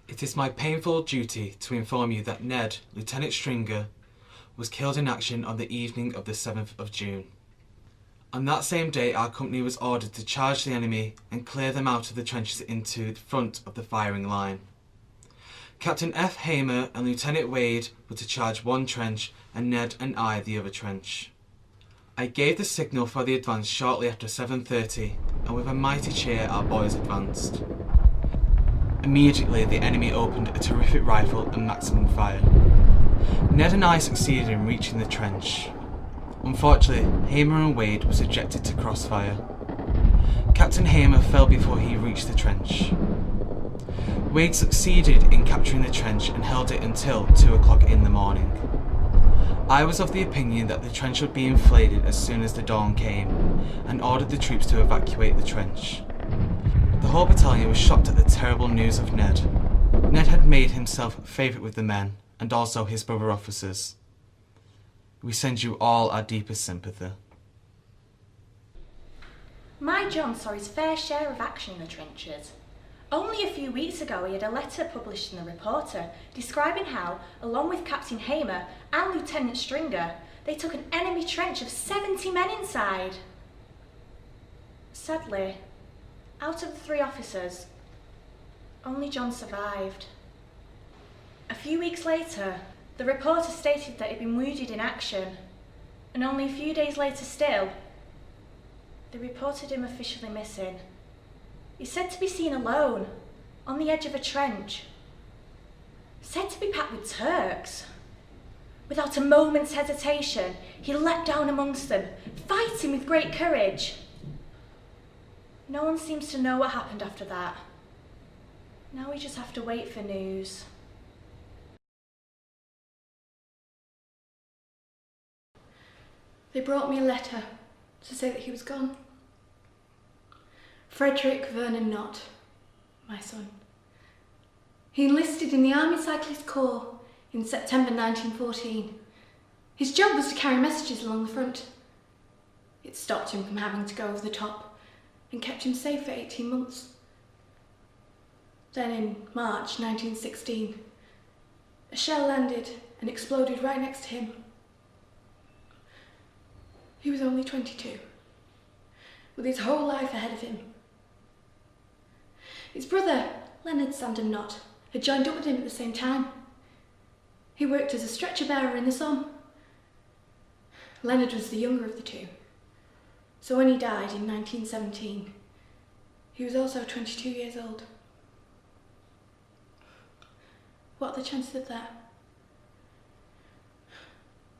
It is my painful duty to inform you that Ned, Lieutenant Stringer, was killed in action on the evening of the 7th of June. On that same day, our company was ordered to charge the enemy and clear them out of the trenches into the front of the firing line. Captain F. Hamer and Lieutenant Wade were to charge one trench and Ned and I the other trench. I gave the signal for the advance shortly after 7:30, and with a mighty cheer our boys advanced. Immediately the enemy opened a terrific rifle and maximum fire. Ned and I succeeded in reaching the trench. Unfortunately, Hamer and Wade were subjected to crossfire. Captain Hamer fell before he reached the trench. Wade succeeded in capturing the trench and held it until 2 o'clock in the morning. I was of the opinion that the trench would be inflated as soon as the dawn came, and ordered the troops to evacuate the trench. The whole battalion was shocked at the terrible news of Ned. Ned had made himself favourite with the men, and also his brother officers. We send you all our deepest sympathy. My John saw his fair share of action in the trenches. Only a few weeks ago he had a letter published in the Reporter describing how, along with Captain Hamer and Lieutenant Stringer, they took an enemy trench of 70 men inside. Sadly, out of the 3 officers, only John survived. A few weeks later, the Reporter stated that he'd been wounded in action, and only a few days later still, they reported him officially missing. He's said to be seen alone, on the edge of a trench. Said to be packed with Turks. Without a moment's hesitation, he leapt down amongst them, fighting with great courage. No one seems to know what happened after that. Now we just have to wait for news. They brought me a letter to say that he was gone. Frederick Vernon Knott, my son. He enlisted in the Army Cyclist Corps in September 1914. His job was to carry messages along the front. It stopped him from having to go over the top and kept him safe for 18 months. Then in March 1916, a shell landed and exploded right next to him. He was only 22, with his whole life ahead of him. His brother, Leonard Sandon Knott, had joined up with him at the same time. He worked as a stretcher bearer in the Somme. Leonard was the younger of the two, so when he died in 1917, he was also 22 years old. What are the chances of that?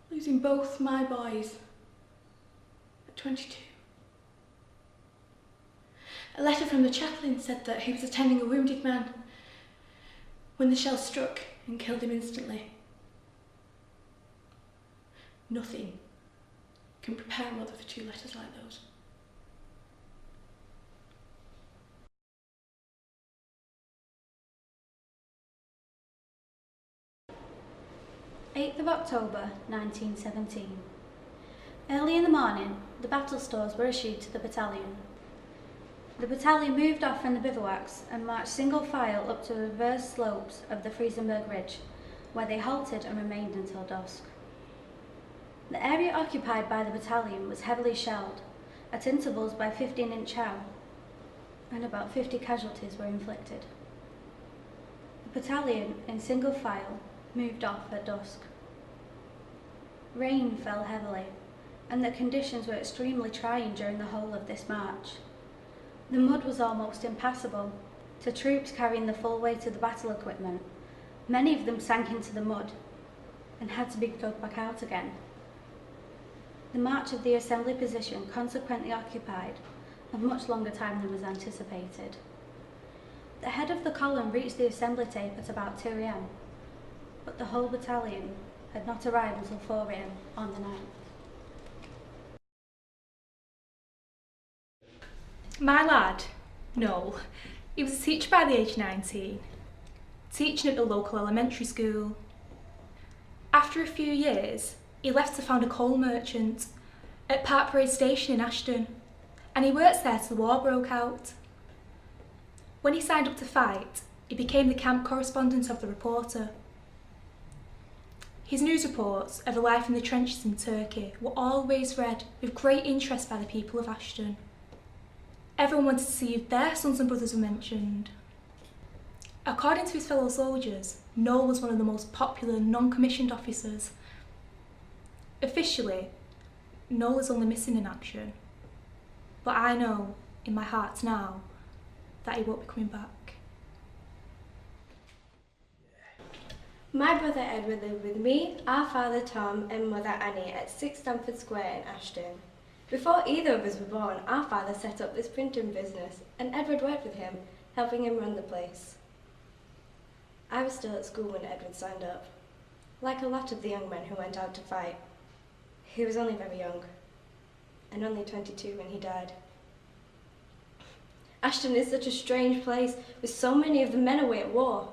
Losing both my boys at 22. A letter from the chaplain said that he was attending a wounded man when the shell struck and killed him instantly. Nothing can prepare a mother for 2 letters like those. October 1917. Early in the morning, the battle stores were issued to the battalion. The battalion moved off from the bivouacs and marched single file up to the reverse slopes of the Friesenberg Ridge, where they halted and remained until dusk. The area occupied by the battalion was heavily shelled, at intervals by 15-inch shell, and about 50 casualties were inflicted. The battalion, in single file, moved off at dusk. Rain fell heavily, and the conditions were extremely trying during the whole of this march. The mud was almost impassable to troops carrying the full weight of the battle equipment. Many of them sank into the mud and had to be dug back out again. The march of the assembly position consequently occupied a much longer time than was anticipated. The head of the column reached the assembly tape at about 2 a.m, but the whole battalion had not arrived until 4 a.m. on the night. My lad, Noel, he was a teacher by the age of 19, teaching at the local elementary school. After a few years, he left to found a coal merchant at Park Parade Station in Ashton, and he worked there till the war broke out. When he signed up to fight, he became the camp correspondent of the Reporter. His news reports of the life in the trenches in Turkey were always read with great interest by the people of Ashton. Everyone wanted to see if their sons and brothers were mentioned. According to his fellow soldiers, Noel was one of the most popular non-commissioned officers. Officially, Noel is only missing in action, but I know, in my heart now, that he won't be coming back. My brother Edward lived with me, our father Tom and mother Annie at 6 Stamford Square in Ashton. Before either of us were born, our father set up this printing business and Edward worked with him, helping him run the place. I was still at school when Edward signed up, like a lot of the young men who went out to fight. He was only very young, and only 22 when he died. Ashton is such a strange place, with so many of the men away at war.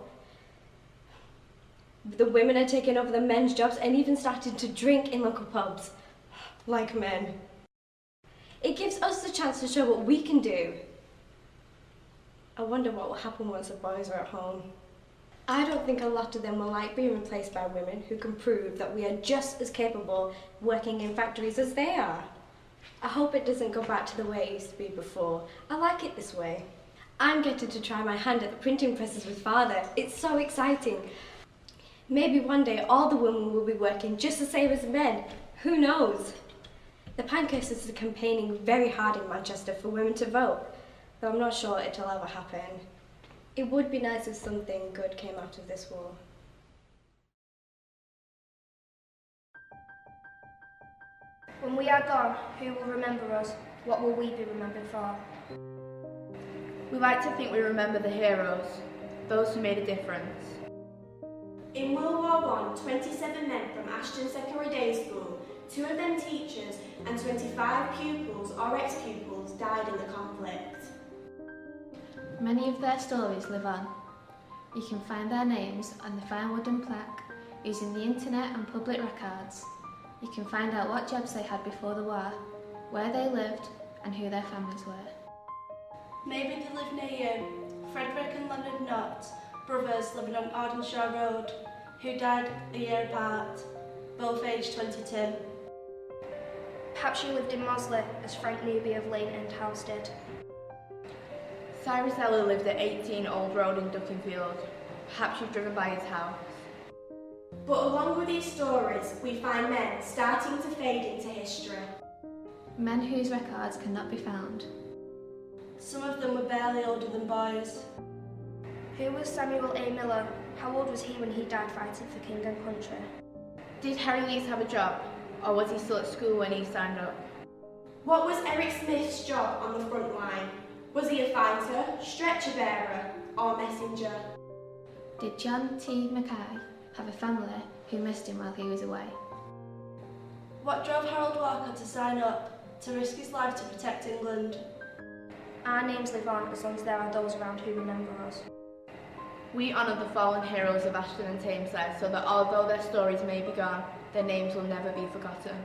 The women are taking over the men's jobs and even starting to drink in local pubs, like men. It gives us the chance to show what we can do. I wonder what will happen once the boys are at home. I don't think a lot of them will like being replaced by women who can prove that we are just as capable working in factories as they are. I hope it doesn't go back to the way it used to be before. I like it this way. I'm getting to try my hand at the printing presses with Father. It's so exciting. Maybe one day all the women will be working just the same as the men. Who knows? The Pancasers are campaigning very hard in Manchester for women to vote, though I'm not sure it'll ever happen. It would be nice if something good came out of this war. When we are gone, who will remember us? What will we be remembered for? We like to think we remember the heroes, those who made a difference. In World War I, 27 men from Ashton Secondary Day School, 2 of them teachers, and 25 pupils or ex-pupils died in the conflict. Many of their stories live on. You can find their names on the fine wooden plaque using the internet and public records. You can find out what jobs they had before the war, where they lived and who their families were. Maybe they live near you. Frederick and Leonard Knott, brothers living on Ardenshaw Road, who died a year apart, both aged 22. Perhaps you lived in Mosley, as Frank Newby of Lane End House did. Cyrus Eller lived at 18 Old Road in Duckingfield. Perhaps you've driven by his house. But along with these stories, we find men starting to fade into history. Men whose records cannot be found. Some of them were barely older than boys. Who was Samuel A. Miller? How old was he when he died fighting for king and country? Did Harry Lees have a job, or was he still at school when he signed up? What was Eric Smith's job on the front line? Was he a fighter, stretcher bearer, or messenger? Did John T. Mackay have a family who missed him while he was away? What drove Harold Walker to sign up, to risk his life to protect England? Our names live on as long as there are those around who remember us. We honour the fallen heroes of Ashton and Tameside so that although their stories may be gone, their names will never be forgotten.